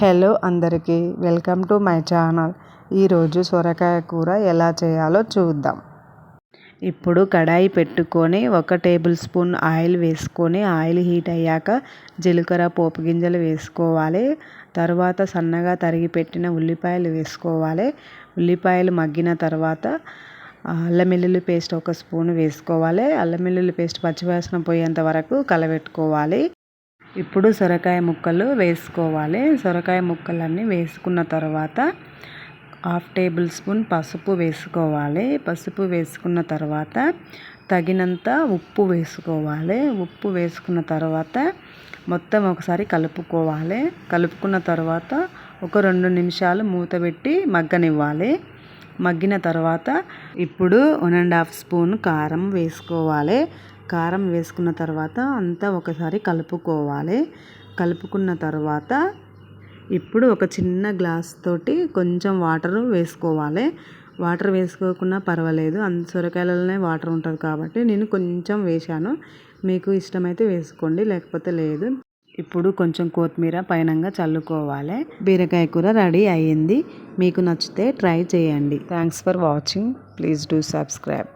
Hello అందరికీ welcome to my channel. ఈరోజు సొరకాయ కూర ఎలా చేయాలో చూద్దాం. ఇప్పుడు కడాయి పెట్టుకొని 1 టేబుల్ స్పూన్ ఆయిల్ వేసుకొని ఆయిల్ హీట్ అయ్యాక జీలకర్ర పోపు గింజలు వేసుకోవాలి. తర్వాత సన్నగా తరిగి పెట్టిన ఉల్లిపాయలు వేసుకోవాలి. ఉల్లిపాయలు మగ్గిన తర్వాత అల్లం వెల్లుల్లి పేస్ట్ 1 స్పూన్ వేసుకోవాలి. అల్లం వెల్లుల్లి పేస్ట్ పచ్చివాసన పోయేంత వరకు కలబెట్టుకోవాలి. ఇప్పుడు సొరకాయ ముక్కలు వేసుకోవాలి. సొరకాయ ముక్కలన్నీ వేసుకున్న తర్వాత 1/2 టేబుల్ స్పూన్ పసుపు వేసుకోవాలి. పసుపు వేసుకున్న తర్వాత తగినంత ఉప్పు వేసుకోవాలి. ఉప్పు వేసుకున్న తర్వాత మొత్తం ఒకసారి కలుపుకోవాలి. కలుపుకున్న తర్వాత ఒక 2 నిమిషాలు మూత పెట్టి మగ్గనివ్వాలి. మగ్గిన తర్వాత ఇప్పుడు 1½ స్పూన్ కారం వేసుకోవాలి. కారం వేసుకున్న తర్వాత అంతా ఒకసారి కలుపుకోవాలి. కలుపుకున్న తర్వాత ఇప్పుడు ఒక చిన్న గ్లాస్ తోటి కొంచెం వాటర్ వేసుకోవాలి. వాటర్ వేసుకోకున్నా పర్వాలేదు, సొరకాయలలోనే వాటర్ ఉంటుంది కాబట్టి నేను కొంచెం వేశాను. మీకు ఇష్టమైతే వేసుకోండి, లేకపోతే లేదు. ఇప్పుడు కొంచెం కొత్తిమీర పైనంగా చల్లుకోవాలి. బీరకాయ కూర రెడీ అయ్యింది. మీకు నచ్చితే ట్రై చేయండి. Thanks for watching. Please do subscribe.